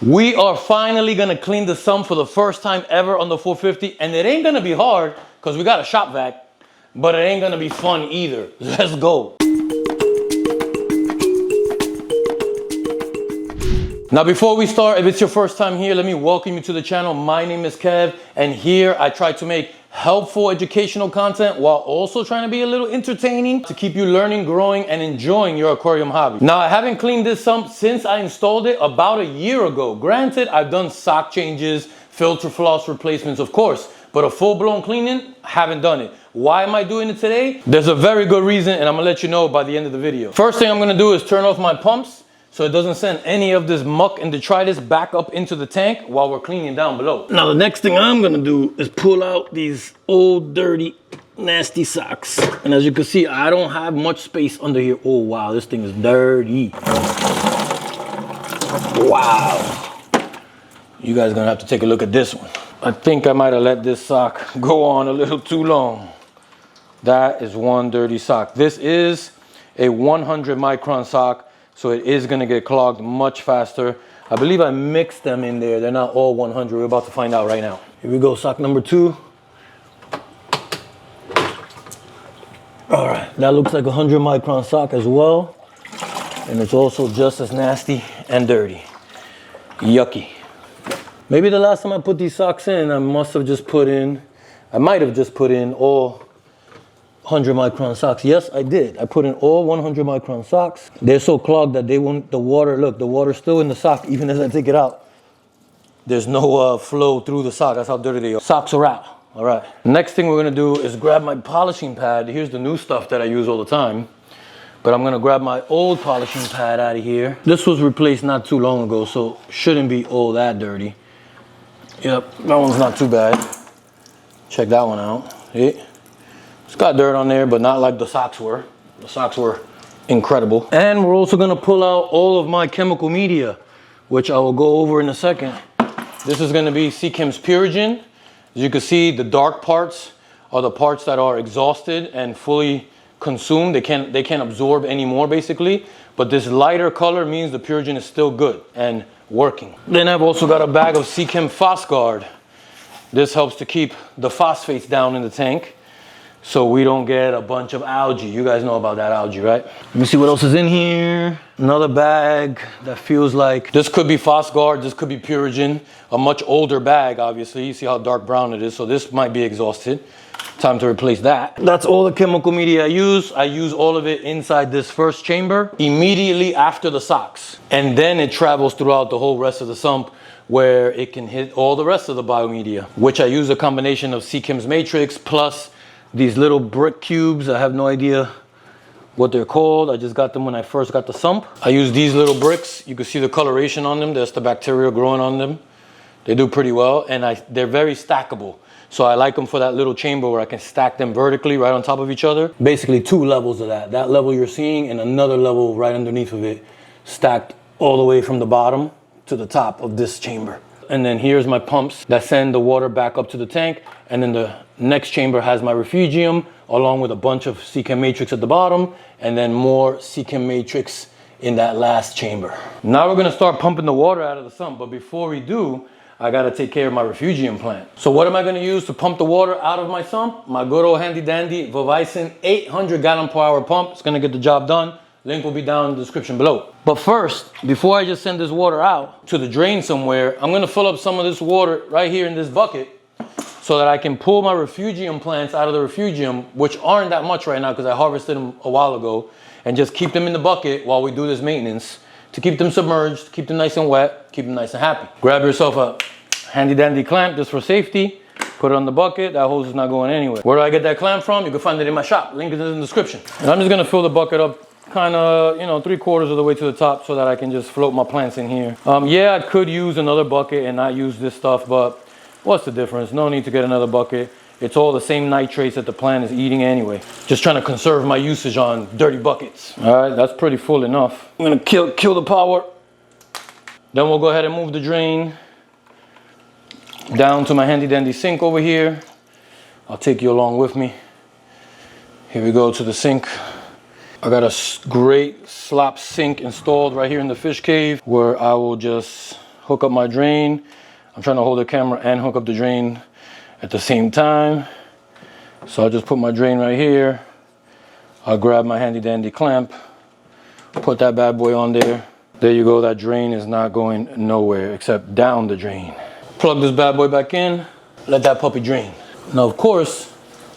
We are finally gonna clean the sump for the first time ever on the 450, and it ain't gonna be hard because we got a shop vac, but it ain't gonna be fun either. Let's go. Now before we start, if it's your first time here, let me welcome you to the channel. My name is Kev, and here I try to make helpful educational content while also trying to be a little entertaining to keep you learning, growing, and enjoying your aquarium hobby. Now I haven't cleaned this sump since I installed it about a year ago. Granted, I've done sock changes, filter floss replacements, of course, but a full-blown cleaning, haven't done it. Why am I doing it today? There's a very good reason, and I'm gonna let you know by the end of the video. First thing I'm gonna do is turn off my pumps so it doesn't send any of this muck and detritus back up into the tank while we're cleaning down below. Now the next thing I'm gonna do is pull out these old, dirty, nasty socks. And as you can see, I don't have much space under here. Oh wow, this thing is dirty. Wow. You guys are gonna have to take a look at this one. I think I might have let this sock go on a little too long. That is one dirty sock. This is a 100 micron sock, so it is gonna get clogged much faster. I believe I mixed them in there. They're not all 100. We're about to find out right now. Here we go, sock number 2. All right, that looks like a 100 micron sock as well. And it's also just as nasty and dirty. Yucky. Maybe the last time I put these socks in, I might have just put in all 100 micron socks. Yes, I did. I put in all 100 micron socks. They're so clogged that they won't, the water's still in the sock even as I take it out. There's no flow through the sock. That's how dirty they are. Socks are out. All right. Next thing we're gonna do is grab my polishing pad. Here's the new stuff that I use all the time. But I'm gonna grab my old polishing pad out of here. This was replaced not too long ago, so shouldn't be all that dirty. Yep, that one's not too bad. Check that one out. See? It's got dirt on there, but not like the socks were. The socks were incredible. And we're also gonna pull out all of my chemical media, which I will go over in a second. This is gonna be Seachem's Purigen. As you can see, the dark parts are the parts that are exhausted and fully consumed. They can't absorb anymore basically. But this lighter color means the Purigen is still good and working. Then I've also got a bag of Seachem Phosguard. This helps to keep the phosphates down in the tank, so we don't get a bunch of algae. You guys know about that algae, right? Let me see what else is in here. Another bag that feels like, this could be Phosguard, this could be Purigen. A much older bag, obviously. You see how dark brown it is, so this might be exhausted. Time to replace that. That's all the chemical media I use. I use all of it inside this first chamber, immediately after the socks. And then it travels throughout the whole rest of the sump where it can hit all the rest of the biomedia, which I use a combination of Seachem's Matrix plus these little brick cubes. I have no idea what they're called. I just got them when I first got the sump. I use these little bricks. You can see the coloration on them. There's the bacteria growing on them. They do pretty well, and they're very stackable. So I like them for that little chamber where I can stack them vertically right on top of each other. Basically 2 levels of that. That level you're seeing and another level right underneath of it, stacked all the way from the bottom to the top of this chamber. And then here's my pumps that send the water back up to the tank. And then the next chamber has my Refugium along with a bunch of Seachem Matrix at the bottom and then more Seachem Matrix in that last chamber. Now we're gonna start pumping the water out of the sump, but before we do, I gotta take care of my Refugium plant. So what am I gonna use to pump the water out of my sump? My good old handy dandy Vivicin 800 gallon per hour pump. It's gonna get the job done. Link will be down in the description below. But first, before I just send this water out to the drain somewhere, I'm gonna fill up some of this water right here in this bucket so that I can pull my Refugium plants out of the Refugium, which aren't that much right now because I harvested them a while ago, and just keep them in the bucket while we do this maintenance to keep them submerged, keep them nice and wet, keep them nice and happy. Grab yourself a handy dandy clamp just for safety. Put it on the bucket. That hose is not going anywhere. Where do I get that clamp from? You can find it in my shop. Link is in the description. And I'm just gonna fill the bucket up kind of, 3/4 of the way to the top so that I can just float my plants in here. Yeah, I could use another bucket and not use this stuff, but what's the difference? No need to get another bucket. It's all the same nitrates that the plant is eating anyway. Just trying to conserve my usage on dirty buckets. All right, that's pretty full enough. I'm gonna kill the power. Then we'll go ahead and move the drain down to my handy dandy sink over here. I'll take you along with me. Here we go to the sink. I got a great slop sink installed right here in the fish cave where I will just hook up my drain. I'm trying to hold the camera and hook up the drain at the same time. So I'll just put my drain right here. I'll grab my handy dandy clamp, put that bad boy on there. There you go, that drain is not going nowhere except down the drain. Plug this bad boy back in, let that puppy drain. Now of course,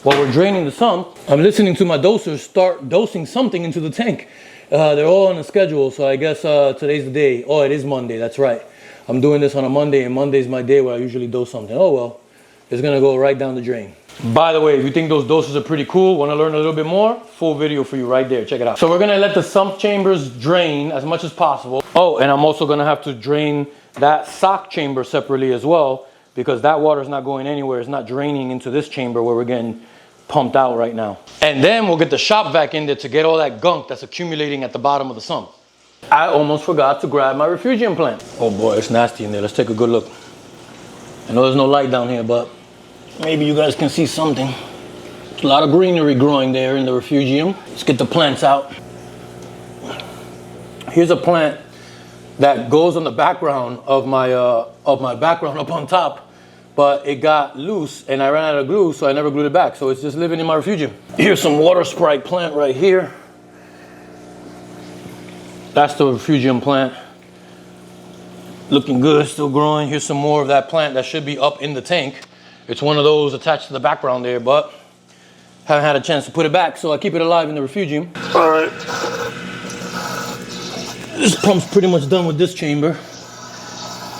while we're draining the sump, I'm listening to my dosers start dosing something into the tank. They're all on a schedule, so I guess today's the day. Oh, it is Monday, that's right. I'm doing this on a Monday, and Monday's my day where I usually dose something. Oh well, it's gonna go right down the drain. By the way, if you think those doses are pretty cool, want to learn a little bit more, full video for you right there. Check it out. So we're gonna let the sump chambers drain as much as possible. Oh, and I'm also gonna have to drain that sock chamber separately as well, because that water is not going anywhere. It's not draining into this chamber where we're getting pumped out right now. And then we'll get the shop vac in there to get all that gunk that's accumulating at the bottom of the sump. I almost forgot to grab my Refugium plant. Oh boy, it's nasty in there. Let's take a good look. I know there's no light down here, but maybe you guys can see something. There's a lot of greenery growing there in the Refugium. Let's get the plants out. Here's a plant that goes on the background of my background up on top, but it got loose and I ran out of glue, so I never glued it back. So it's just living in my Refugium. Here's some water sprite plant right here. That's the Refugium plant. Looking good, still growing. Here's some more of that plant that should be up in the tank. It's one of those attached to the background there, but haven't had a chance to put it back, so I keep it alive in the Refugium. All right. This pump's pretty much done with this chamber.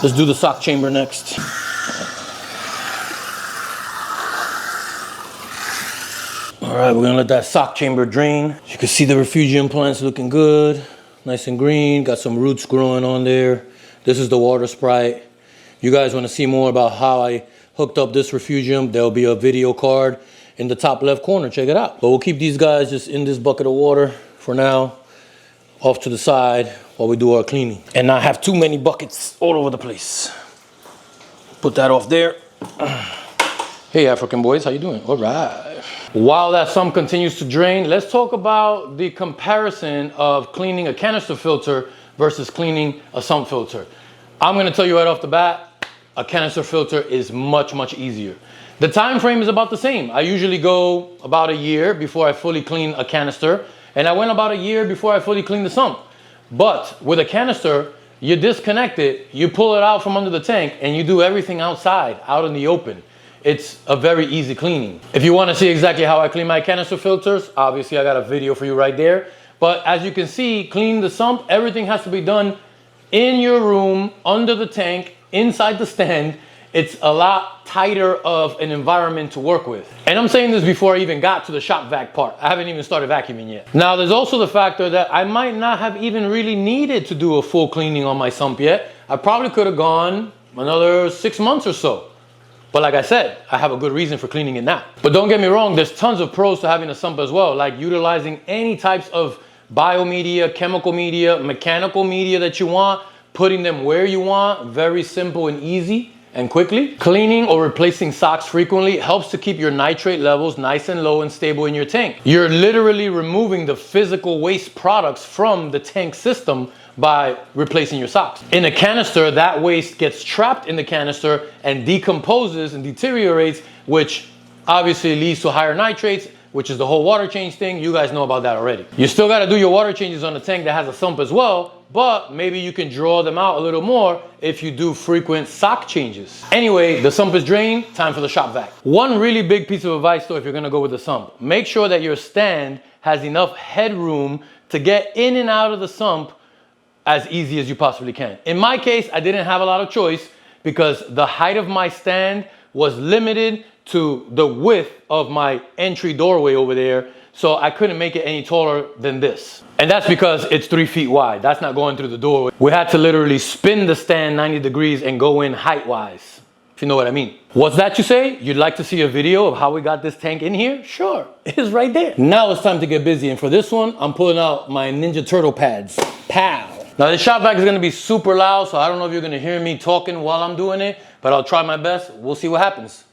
Let's do the sock chamber next. All right, we're gonna let that sock chamber drain. You can see the Refugium plants looking good. Nice and green, got some roots growing on there. This is the water sprite. You guys wanna see more about how I hooked up this Refugium, there'll be a video card in the top left corner, check it out. But we'll keep these guys just in this bucket of water for now, off to the side while we do our cleaning. And not have too many buckets all over the place. Put that off there. Hey African boys, how you doing? All right. While that sump continues to drain, let's talk about the comparison of cleaning a canister filter versus cleaning a sump filter. I'm gonna tell you right off the bat, a canister filter is much, much easier. The time frame is about the same. I usually go about a year before I fully clean a canister, and I went about a year before I fully cleaned the sump. But with a canister, you disconnect it, you pull it out from under the tank, and you do everything outside, out in the open. It's a very easy cleaning. If you want to see exactly how I clean my canister filters, obviously I got a video for you right there. But as you can see, cleaning the sump, everything has to be done in your room, under the tank, inside the stand. It's a lot tighter of an environment to work with. And I'm saying this before I even got to the shop vac part. I haven't even started vacuuming yet. Now there's also the factor that I might not have even really needed to do a full cleaning on my sump yet. I probably could have gone another 6 months or so. But like I said, I have a good reason for cleaning it now. But don't get me wrong, there's tons of pros to having a sump as well, like utilizing any types of biomedia, chemical media, mechanical media that you want, putting them where you want, very simple and easy and quickly. Cleaning or replacing socks frequently helps to keep your nitrate levels nice and low and stable in your tank. You're literally removing the physical waste products from the tank system by replacing your socks. In a canister, that waste gets trapped in the canister and decomposes and deteriorates, which obviously leads to higher nitrates, which is the whole water change thing. You guys know about that already. You still gotta do your water changes on a tank that has a sump as well, but maybe you can draw them out a little more if you do frequent sock changes. Anyway, the sump is drained, time for the shop vac. One really big piece of advice though, if you're gonna go with the sump, make sure that your stand has enough headroom to get in and out of the sump as easy as you possibly can. In my case, I didn't have a lot of choice because the height of my stand was limited to the width of my entry doorway over there, so I couldn't make it any taller than this. And that's because it's 3 feet wide. That's not going through the doorway. We had to literally spin the stand 90 degrees and go in height-wise, if you know what I mean. What's that you say? You'd like to see a video of how we got this tank in here? Sure, it's right there. Now it's time to get busy, and for this one, I'm pulling out my Ninja Turtle pads. Pow! Now the shop vac is gonna be super loud, so I don't know if you're gonna hear me talking while I'm doing it, but I'll try my best. We'll see what happens.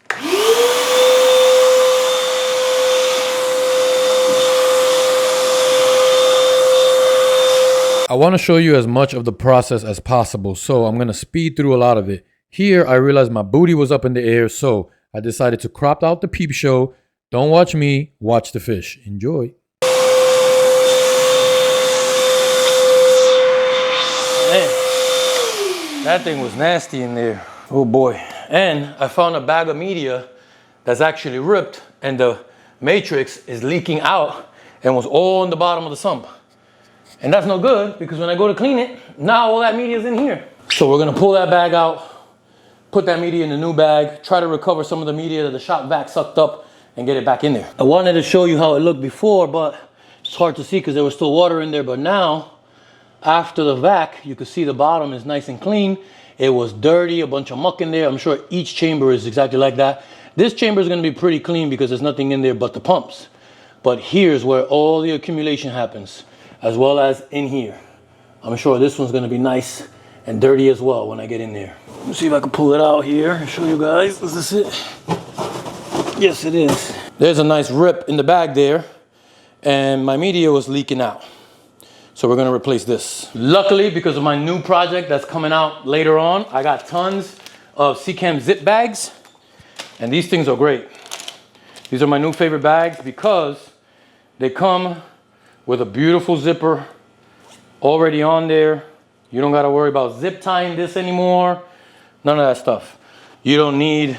I want to show you as much of the process as possible, so I'm going to speed through a lot of it. Here, I realized my booty was up in the air, so I decided to crop out the peep show. Don't watch me, watch the fish. Enjoy. Man, that thing was nasty in there. Oh boy. And I found a bag of media that's actually ripped, and the matrix is leaking out and was all in the bottom of the sump. And that's no good, because when I go to clean it, now all that media is in here. So we're gonna pull that bag out, put that media in the new bag, try to recover some of the media that the shop vac sucked up and get it back in there. I wanted to show you how it looked before, but it's hard to see because there was still water in there. But now, after the vac, you can see the bottom is nice and clean. It was dirty, a bunch of muck in there. I'm sure each chamber is exactly like that. This chamber is gonna be pretty clean because there's nothing in there but the pumps. But here's where all the accumulation happens, as well as in here. I'm sure this one's gonna be nice and dirty as well when I get in there. Let me see if I can pull it out here and show you guys. Is this it? Yes, it is. There's a nice rip in the bag there, and my media was leaking out. So we're gonna replace this. Luckily, because of my new project that's coming out later on, I got tons of Seacam zip bags, and these things are great. These are my new favorite bags because they come with a beautiful zipper already on there. You don't gotta worry about zip tying this anymore. None of that stuff. You don't need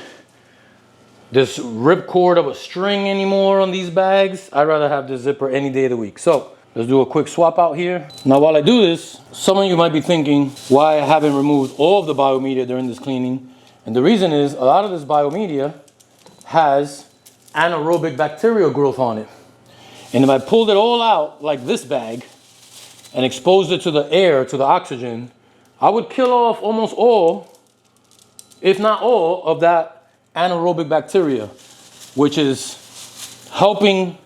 this ripcord of a string anymore on these bags. I'd rather have this zipper any day of the week. So let's do a quick swap out here. Now while I do this, some of you might be thinking why I haven't removed all of the biomedia during this cleaning. And the reason is a lot of this biomedia has anaerobic bacterial growth on it. And if I pulled it all out like this bag and exposed it to the air, to the oxygen, I would kill off almost all, if not all, of that anaerobic bacteria, which is helping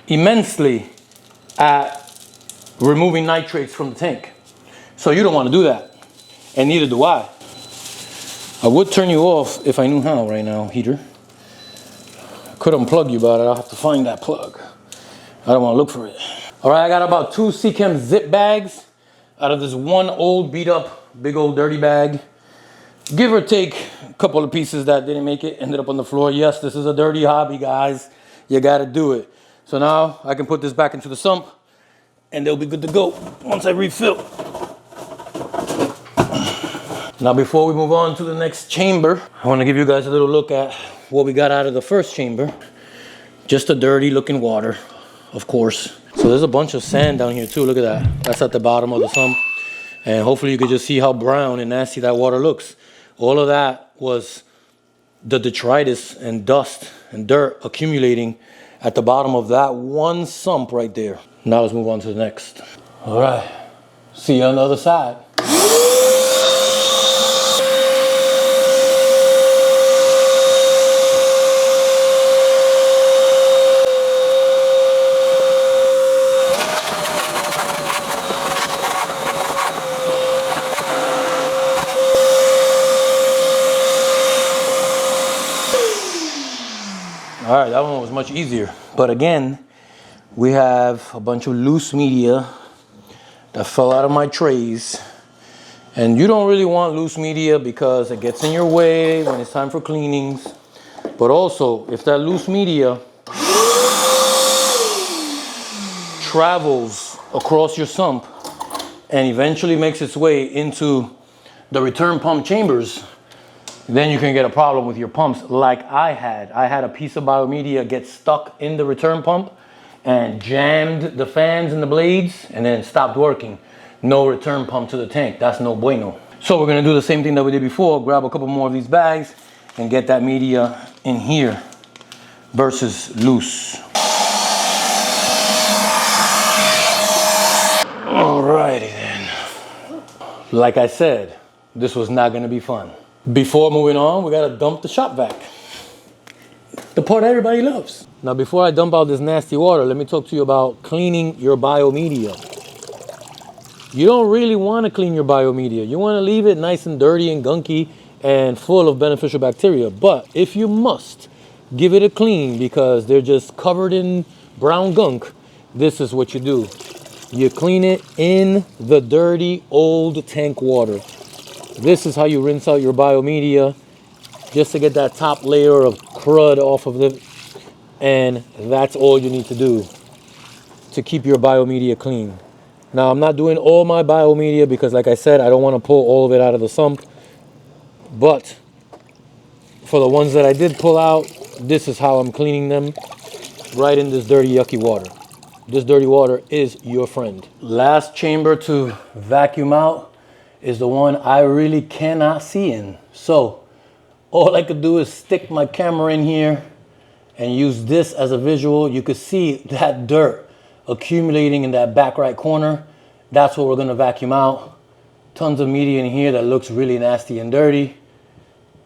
immensely at removing nitrates from the tank. So you don't want to do that, and neither do I. I would turn you off if I knew how right now, heater. I could unplug you, but I'll have to find that plug. I don't want to look for it. All right, I got about 2 Seacam zip bags out of this one old beat up, big old dirty bag. Give or take a couple of pieces that didn't make it, ended up on the floor. Yes, this is a dirty hobby, guys. You got to do it. So now I can put this back into the sump and they'll be good to go once I refill. Now, before we move on to the next chamber, I want to give you guys a little look at what we got out of the first chamber. Just a dirty looking water, of course. So there's a bunch of sand down here too. Look at that. That's at the bottom of the sump. And hopefully you can just see how brown and nasty that water looks. All of that was the detritus and dust and dirt accumulating at the bottom of that one sump right there. Now let's move on to the next. All right, see you on the other side. All right, that one was much easier. But again, we have a bunch of loose media that fell out of my trays. And you don't really want loose media because it gets in your way when it's time for cleanings. But also, if that loose media travels across your sump and eventually makes its way into the return pump chambers, then you can get a problem with your pumps like I had. I had a piece of biomedia get stuck in the return pump and jammed the fans and the blades and then stopped working. No return pump to the tank. That's no bueno. So we're gonna do the same thing that we did before, grab a couple more of these bags and get that media in here versus loose. Alrighty then. Like I said, this was not gonna be fun. Before moving on, we gotta dump the shop vac. The part everybody loves. Now, before I dump out this nasty water, let me talk to you about cleaning your biomedia. You don't really wanna clean your biomedia. You wanna leave it nice and dirty and gunky and full of beneficial bacteria. But if you must, give it a clean because they're just covered in brown gunk. This is what you do. You clean it in the dirty old tank water. This is how you rinse out your biomedia, just to get that top layer of crud off of it. And that's all you need to do to keep your biomedia clean. Now, I'm not doing all my biomedia because, like I said, I don't want to pull all of it out of the sump. But for the ones that I did pull out, this is how I'm cleaning them, right in this dirty, yucky water. This dirty water is your friend. Last chamber to vacuum out is the one I really cannot see in. So all I could do is stick my camera in here and use this as a visual. You could see that dirt accumulating in that back right corner. That's what we're gonna vacuum out. Tons of media in here that looks really nasty and dirty.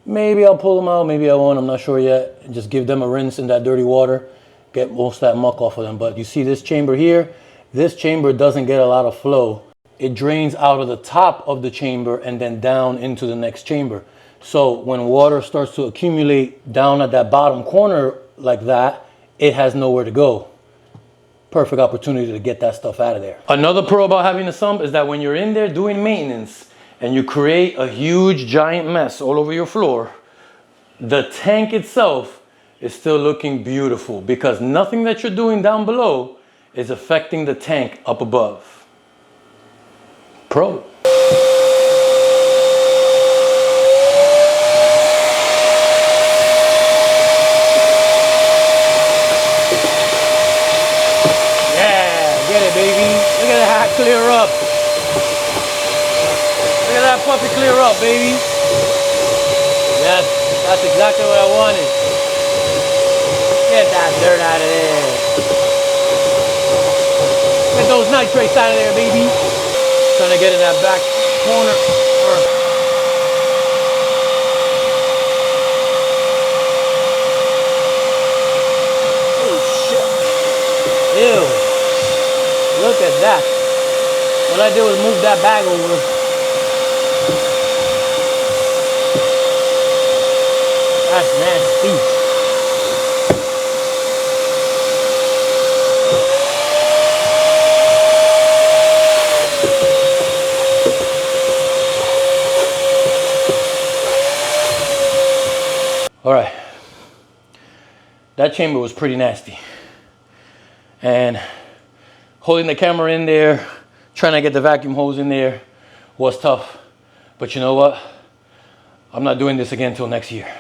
Maybe I'll pull them out, maybe I won't, I'm not sure yet. And just give them a rinse in that dirty water, get most of that muck off of them. But you see this chamber here? This chamber doesn't get a lot of flow. It drains out of the top of the chamber and then down into the next chamber. So when water starts to accumulate down at that bottom corner like that, it has nowhere to go. Perfect opportunity to get that stuff out of there. Another pro about having a sump is that when you're in there doing maintenance and you create a huge giant mess all over your floor, the tank itself is still looking beautiful because nothing that you're doing down below is affecting the tank up above. Pro. Baby, look at that clear up. Look at that puppy clear up, baby. Yes, that's exactly what I wanted. Get that dirt out of there. Get those nitrates out of there, baby. Trying to get in that back corner. Oh shit. Ew. Look at that. All I did was move that bag over. That's nasty. All right. That chamber was pretty nasty. And holding the camera in there, trying to get the vacuum hose in there was tough. But you know what? I'm not doing this again until next year.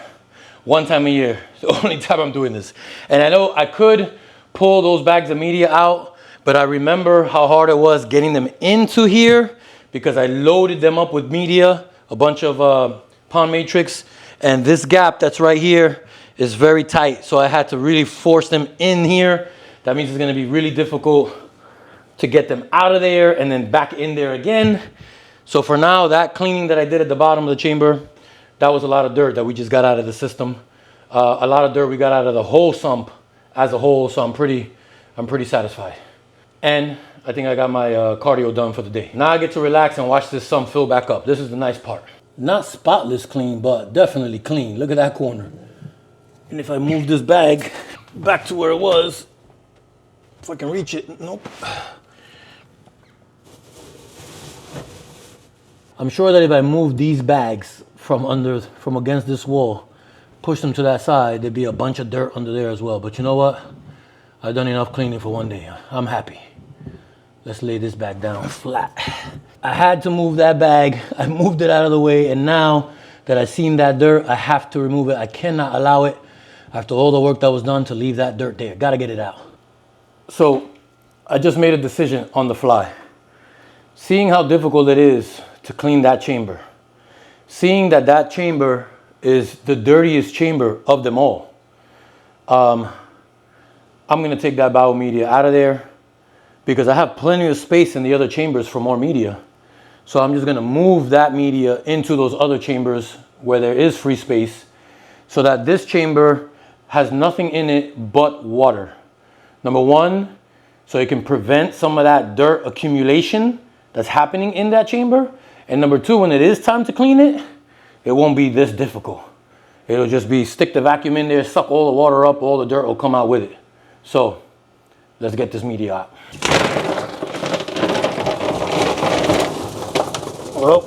One time a year, it's the only time I'm doing this. And I know I could pull those bags of media out, but I remember how hard it was getting them into here because I loaded them up with media, a bunch of pond matrix, and this gap that's right here is very tight. So I had to really force them in here. That means it's gonna be really difficult to get them out of there and then back in there again. So for now, that cleaning that I did at the bottom of the chamber, that was a lot of dirt that we just got out of the system. A lot of dirt we got out of the whole sump as a whole, so I'm pretty satisfied. And I think I got my cardio done for the day. Now I get to relax and watch this sump fill back up. This is the nice part. Not spotless clean, but definitely clean. Look at that corner. And if I move this bag back to where it was, if I can reach it, nope. I'm sure that if I move these bags from against this wall, push them to that side, there'd be a bunch of dirt under there as well. But you know what? I've done enough cleaning for one day. I'm happy. Let's lay this bag down flat. I had to move that bag. I moved it out of the way. And now that I've seen that dirt, I have to remove it. I cannot allow it, after all the work that was done, to leave that dirt there. Gotta get it out. So I just made a decision on the fly. Seeing how difficult it is to clean that chamber, seeing that that chamber is the dirtiest chamber of them all, I'm gonna take that biomedia out of there because I have plenty of space in the other chambers for more media. So I'm just gonna move that media into those other chambers where there is free space so that this chamber has nothing in it but water. Number one, so it can prevent some of that dirt accumulation that's happening in that chamber. And number two, when it is time to clean it, it won't be this difficult. It'll just be stick the vacuum in there, suck all the water up, all the dirt will come out with it. So let's get this media out. Well,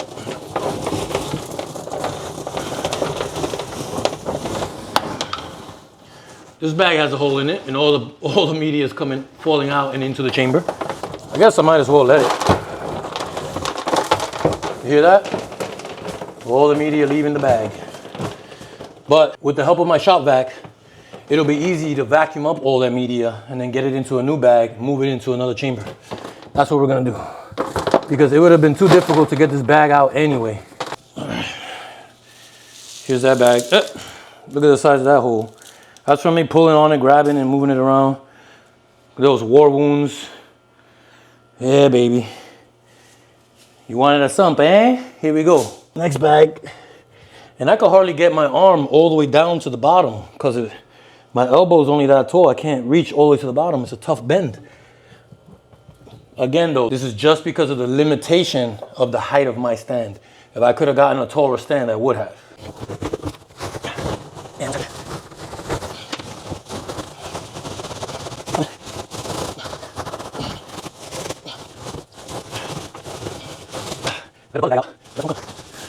this bag has a hole in it, and all the media is falling out and into the chamber. I guess I might as well let it. You hear that? All the media leaving the bag. But with the help of my shop vac, it'll be easy to vacuum up all that media and then get it into a new bag, move it into another chamber. That's what we're gonna do. Because it would have been too difficult to get this bag out anyway. All right. Here's that bag. Look at the size of that hole. That's from me pulling on it, grabbing and moving it around. Those war wounds. Yeah, baby. You wanted a sump, eh? Here we go. Next bag. And I could hardly get my arm all the way down to the bottom because my elbow's only that tall. I can't reach all the way to the bottom. It's a tough bend. Again, though, this is just because of the limitation of the height of my stand. If I could have gotten a taller stand, I would have.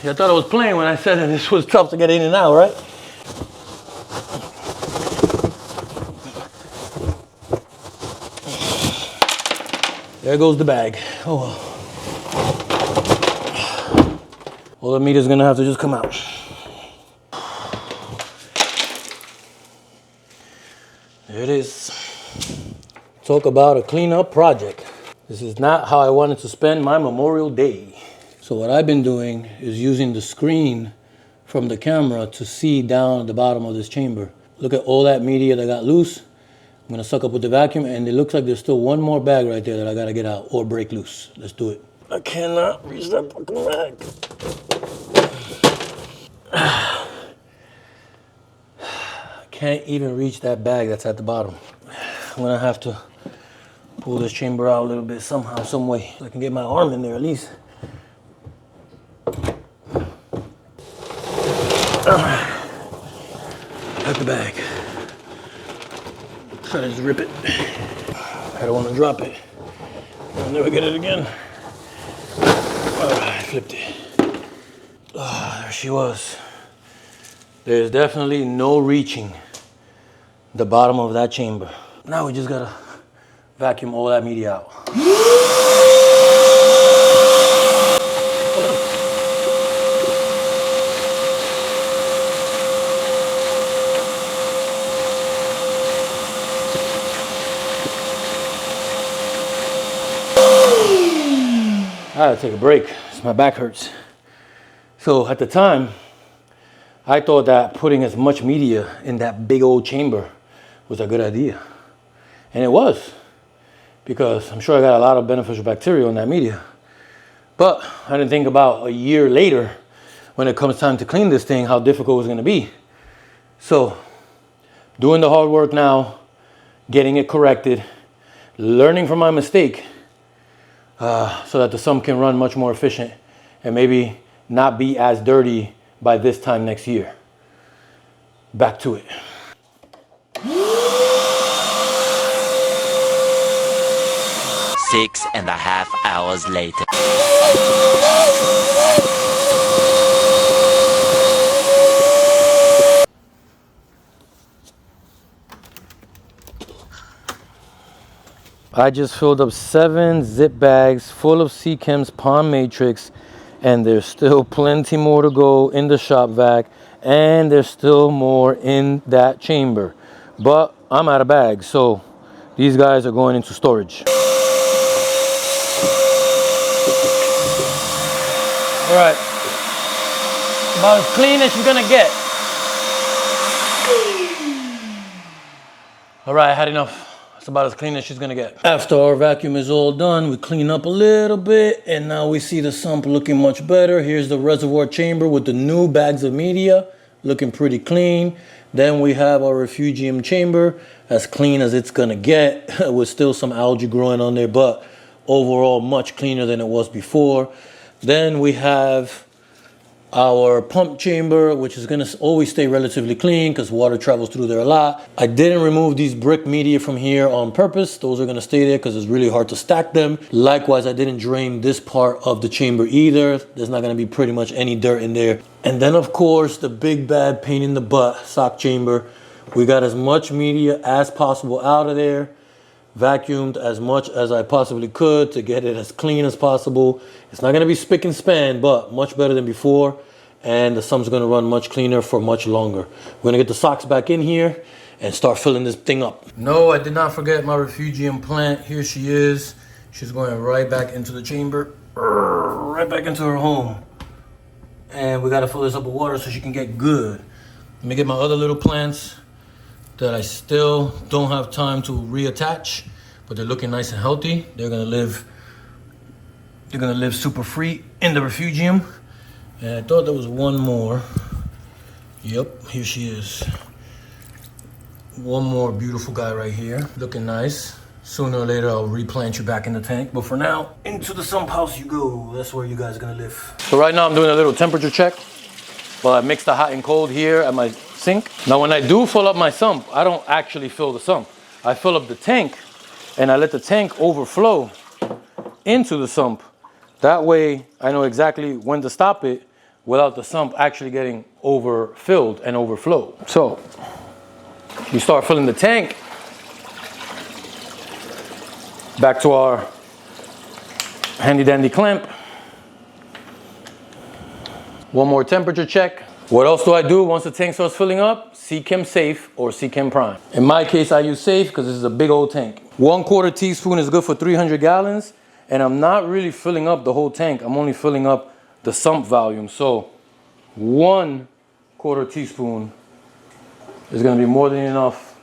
Yeah, I thought I was playing when I said that this was tough to get in and out, right? There goes the bag. Oh well. All the meat is gonna have to just come out. There it is. Talk about a cleanup project. This is not how I wanted to spend my Memorial Day. So what I've been doing is using the screen from the camera to see down at the bottom of this chamber. Look at all that media that got loose. I'm gonna suck up with the vacuum, and it looks like there's still one more bag right there that I gotta get out or break loose. Let's do it. I cannot reach that fucking bag. I can't even reach that bag that's at the bottom. I'm gonna have to pull this chamber out a little bit somehow, some way, so I can get my arm in there at least. Got the bag. Try to just rip it. I don't want to drop it. I'll never get it again. All right, flipped it. Ah, there she was. There's definitely no reaching the bottom of that chamber. Now we just gotta vacuum all that media out. I gotta take a break, my back hurts. So at the time, I thought that putting as much media in that big old chamber was a good idea. And it was, because I'm sure I got a lot of beneficial bacteria in that media. But I didn't think about a year later, when it comes time to clean this thing, how difficult it was gonna be. So, doing the hard work now, getting it corrected, learning from my mistake, so that the sump can run much more efficient and maybe not be as dirty by this time next year. Back to it. 6.5 hours later. I just filled up 7 zip bags full of Seachem's Pond Matrix, and there's still plenty more to go in the shop vac, and there's still more in that chamber. But I'm out of bags, so these guys are going into storage. All right, about as clean as you're gonna get. All right, I had enough. It's about as clean as she's gonna get. After our vacuum is all done, we clean up a little bit, and now we see the sump looking much better. Here's the reservoir chamber with the new bags of media, looking pretty clean. Then we have our Refugium chamber, as clean as it's gonna get, with still some algae growing on there, but overall much cleaner than it was before. Then we have our pump chamber, which is gonna always stay relatively clean because water travels through there a lot. I didn't remove these brick media from here on purpose. Those are gonna stay there because it's really hard to stack them. Likewise, I didn't drain this part of the chamber either. There's not gonna be pretty much any dirt in there. And then of course, the big bad pain in the butt sock chamber. We got as much media as possible out of there. Vacuumed as much as I possibly could to get it as clean as possible. It's not gonna be spick and span, but much better than before. And the sump's gonna run much cleaner for much longer. We're gonna get the socks back in here and start filling this thing up. No, I did not forget my Refugium plant. Here she is. She's going right back into the chamber, right back into her home. And we gotta fill this up with water so she can get good. Let me get my other little plants that I still don't have time to reattach, but they're looking nice and healthy. They're gonna live super free in the Refugium. And I thought there was one more. Yep, here she is. One more beautiful guy right here, looking nice. Sooner or later, I'll replant you back in the tank. But for now, into the sump house you go. That's where you guys are gonna live. So right now I'm doing a little temperature check. Well, I mix the hot and cold here at my sink. Now, when I do fill up my sump, I don't actually fill the sump. I fill up the tank and I let the tank overflow into the sump. That way, I know exactly when to stop it without the sump actually getting overfilled and overflowed. So, we start filling the tank. Back to our handy dandy clamp. One more temperature check. What else do I do once the tank starts filling up? Seachem Safe or Seachem Prime. In my case, I use Safe because this is a big old tank. 1/4 teaspoon is good for 300 gallons. And I'm not really filling up the whole tank. I'm only filling up the sump volume. So 1/4 teaspoon is gonna be more than enough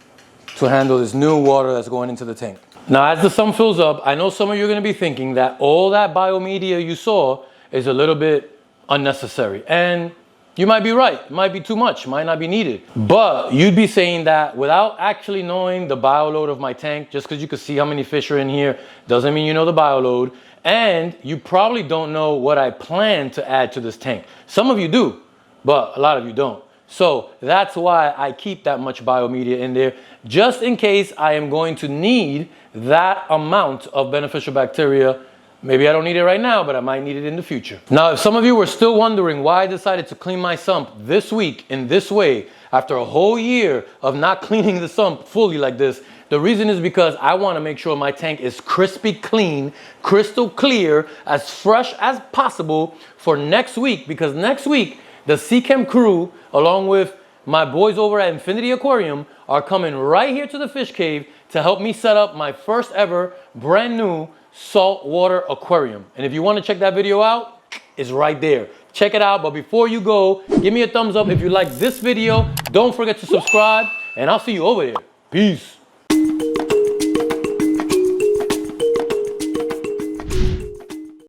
to handle this new water that's going into the tank. Now, as the sump fills up, I know some of you are gonna be thinking that all that biomedia you saw is a little bit unnecessary. And you might be right. It might be too much, might not be needed. But you'd be saying that without actually knowing the bioload of my tank, just because you can see how many fish are in here, doesn't mean you know the bioload. And you probably don't know what I plan to add to this tank. Some of you do, but a lot of you don't. So that's why I keep that much biomedia in there, just in case I am going to need that amount of beneficial bacteria. Maybe I don't need it right now, but I might need it in the future. Now, if some of you were still wondering why I decided to clean my sump this week in this way, after a whole year of not cleaning the sump fully like this, the reason is because I want to make sure my tank is crispy clean, crystal clear, as fresh as possible for next week. Because next week, the Seachem crew, along with my boys over at Infinity Aquarium, are coming right here to the fish cave to help me set up my first ever brand new saltwater aquarium. And if you want to check that video out, it's right there. Check it out. But before you go, give me a thumbs up if you like this video. Don't forget to subscribe, and I'll see you over there. Peace.